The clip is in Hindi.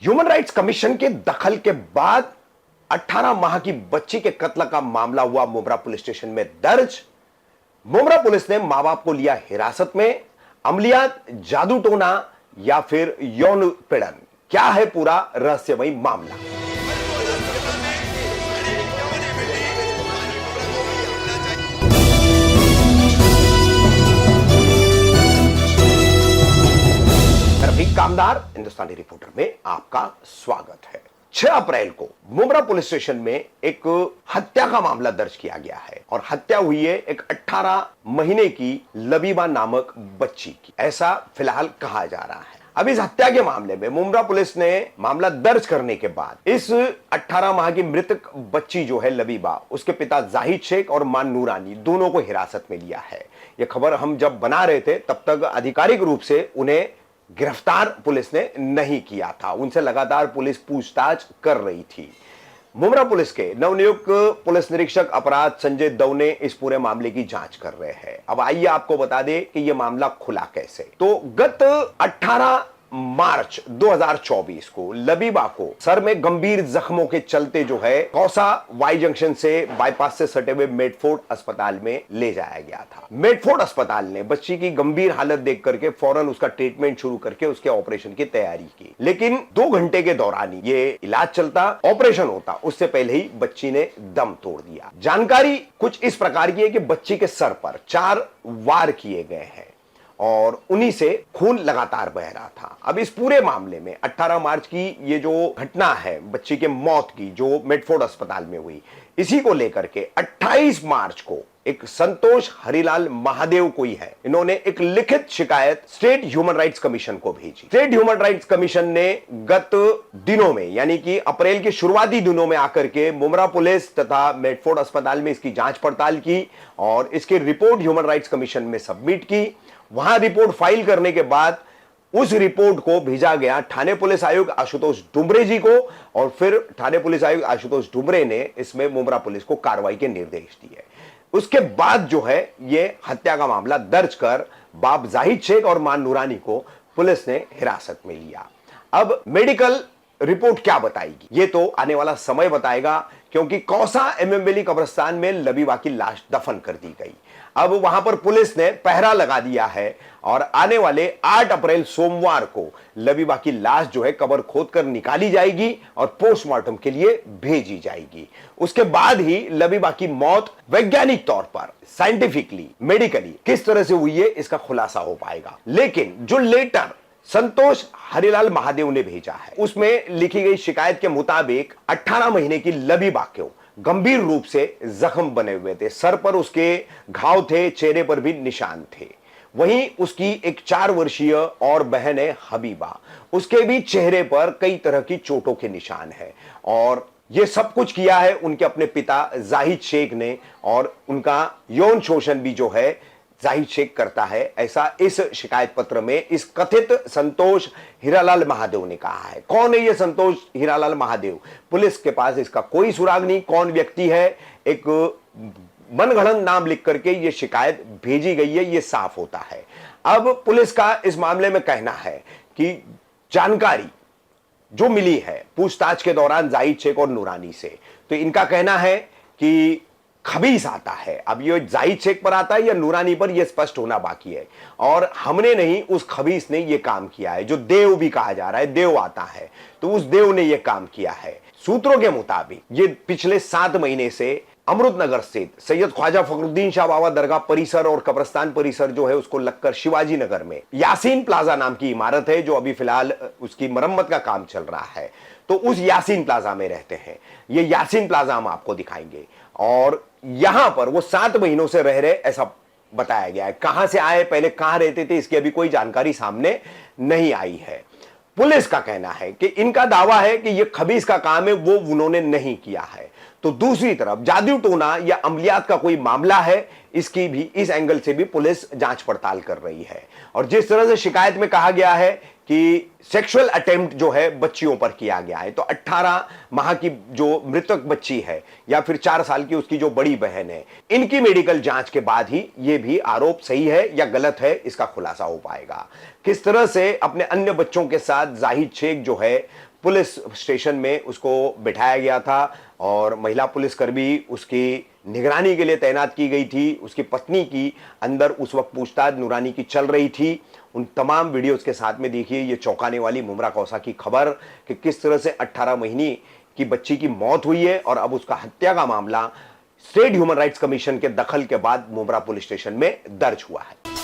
ह्यूमन राइट्स कमीशन के दखल के बाद 18 माह की बच्ची के कत्ल का मामला हुआ मुमरा पुलिस स्टेशन में दर्ज। मुमरा पुलिस ने मां बाप को लिया हिरासत में। अमलियात, जादू टोना या फिर यौन पीड़न, क्या है पूरा रहस्यमयी मामला। रफीक कामदार हिंदुस्तानी रिपोर्टर में आपका स्वागत है। 6 अप्रैल को मुमरा पुलिस स्टेशन में एक हत्या का मामला दर्ज किया गया है और हत्या हुई है एक 18 महीने की लबीबा नामक बच्ची की, ऐसा फिलहाल कहा जा रहा है। अब इस हत्या के मामले में मुमरा पुलिस ने मामला दर्ज करने के बाद इस 18 माह की मृतक बच्ची जो है लबीबा, उसके पिता जाहिद शेख और मां नूरानी दोनों को हिरासत में लिया है। यह खबर हम जब बना रहे थे तब तक आधिकारिक रूप से उन्हें गिरफ्तार पुलिस ने नहीं किया था, उनसे लगातार पुलिस पूछताछ कर रही थी। मुमरा पुलिस के नवनियुक्त पुलिस निरीक्षक अपराध संजय दौने इस पूरे मामले की जांच कर रहे हैं। अब आइए आपको बता दें कि यह मामला खुला कैसे। तो गत 18 मार्च 2024 को लबीबा को सर में गंभीर जख्मों के चलते जो है कौसा वाई जंक्शन से बाईपास से सटे हुए मेडफोर्ड अस्पताल में ले जाया गया था। मेडफोर्ड अस्पताल ने बच्ची की गंभीर हालत देख करके फौरन उसका ट्रीटमेंट शुरू करके उसके ऑपरेशन की तैयारी की, लेकिन 2 घंटे के दौरान ही ये इलाज चलता, ऑपरेशन होता, उससे पहले ही बच्ची ने दम तोड़ दिया। जानकारी कुछ इस प्रकार की है कि बच्ची के सर पर 4 वार किए गए हैं और उन्हीं से खून लगातार बह रहा था। अब इस पूरे मामले में 18 मार्च की ये जो घटना है बच्ची के मौत की, जो मेडफोर्ड अस्पताल में हुई, इसी को लेकर के 28 मार्च को एक संतोष हरिलाल महादेव कोई है, इन्होंने एक लिखित शिकायत स्टेट ह्यूमन राइट्स कमीशन को भेजी। स्टेट ह्यूमन राइट्स कमीशन ने गत दिनों में, यानी कि अप्रैल के शुरुआती दिनों में आकर के मुमरा पुलिस तथा मेडफोर्ड अस्पताल में इसकी जांच पड़ताल की और इसकी रिपोर्ट ह्यूमन राइट्स कमीशन में सबमिट की। वहां रिपोर्ट फाइल करने के बाद उस रिपोर्ट को भेजा गया थाने पुलिस आयुक्त आशुतोष डुमरे जी को और फिर थाने पुलिस आयुक्त आशुतोष डुमरे ने इसमें मुमरा पुलिस को कार्रवाई के निर्देश दिए। उसके बाद जो है ये हत्या का मामला दर्ज कर बाप जाहिद शेख और मां नूरानी को पुलिस ने हिरासत में लिया। अब मेडिकल रिपोर्ट क्या बताएगी ये तो आने वाला समय बताएगा, क्योंकि कौसा एमएम कब्रिस्तान में लबीबा की लाश दफन कर दी गई। अब वहां पर पुलिस ने पहरा लगा दिया है और आने वाले 8 अप्रैल सोमवार को लबीबा की लाश जो है कब्र खोदकर निकाली जाएगी और पोस्टमार्टम के लिए भेजी जाएगी। उसके बाद ही लबीबा की मौत वैज्ञानिक तौर पर, साइंटिफिकली, मेडिकली किस तरह से हुई है इसका खुलासा हो पाएगा। लेकिन जो लेटर संतोष हरिलाल महादेव ने भेजा है उसमें लिखी गई शिकायत के मुताबिक 18 महीने की लबीबा को गंभीर रूप से जख्म बने हुए थे, सर पर उसके घाव थे, चेहरे पर भी निशान थे। वहीं उसकी एक 4 वर्षीय और बहन है हबीबा, उसके भी चेहरे पर कई तरह की चोटों के निशान है और ये सब कुछ किया है उनके अपने पिता जाहिद शेख ने और उनका यौन शोषण भी जो है जाहिद शेख करता है, ऐसा इस शिकायत पत्र में इस कथित संतोष हीरालाल महादेव ने कहा है। कौन है ये संतोष हीरालाल महादेव? पुलिस के पास इसका कोई सुराग नहीं, कौन व्यक्ति है। एक मनगढ़ंत नाम लिख करके ये शिकायत भेजी गई है, ये साफ होता है। अब पुलिस का इस मामले में कहना है कि जानकारी जो मिली है पूछताछ के दौरान जाहिद शेख और नूरानी से, तो इनका कहना है कि खबीस आता है। अब ये जाहिद शेख पर आता है या नूरानी पर, यह स्पष्ट होना बाकी है और हमने नहीं, उस खबीस ने यह काम किया है, जो देव भी कहा जा रहा है, देव आता है, तो उस देव ने यह काम किया है। सूत्रों के मुताबिक ये पिछले 7 महीने से अमृतनगर स्थित सैयद ख्वाजा फखरुद्दीन शाह बाबा दरगाह परिसर और कब्रिस्तान परिसर जो है उसको लगकर शिवाजी नगर में यासीन प्लाजा नाम की इमारत है, जो अभी फिलहाल उसकी मरम्मत का काम चल रहा है, तो उस यासीन प्लाजा में रहते हैं। ये यासीन प्लाजा हम आपको दिखाएंगे और यहां पर वो 7 महीनों से रह रहे ऐसा बताया गया है। कहां से आए, पहले कहां रहते थे, इसकी अभी कोई जानकारी सामने नहीं आई है। पुलिस का कहना है कि इनका दावा है कि यह खबीस का काम है, वो उन्होंने नहीं किया है। तो दूसरी तरफ जादू टोना या अमलियात का कोई मामला है, इसकी भी, इस एंगल से भी पुलिस जांच पड़ताल कर रही है। और जिस तरह से शिकायत में कहा गया है कि सेक्सुअल अटेम्प्ट जो है बच्चियों पर किया गया है। तो 18 माह की जो मृतक बच्ची है या फिर 4 साल की उसकी जो बड़ी बहन है, इनकी मेडिकल जांच के बाद ही यह भी आरोप सही है या गलत है इसका खुलासा हो पाएगा। किस तरह से अपने अन्य बच्चों के साथ जाहिद शेख जो है पुलिस स्टेशन में उसको बिठाया गया था और महिला पुलिसकर्मी उसकी निगरानी के लिए तैनात की गई थी। उसकी पत्नी की अंदर उस वक्त पूछताछ नूरानी की चल रही थी। उन तमाम वीडियोस के साथ में देखिए ये चौंकाने वाली मुमरा कौसा की खबर कि किस तरह से 18 महीने की बच्ची की मौत हुई है और अब उसका हत्या का मामला स्टेट ह्यूमन राइट्स कमीशन के दखल के बाद मुमरा पुलिस स्टेशन में दर्ज हुआ है।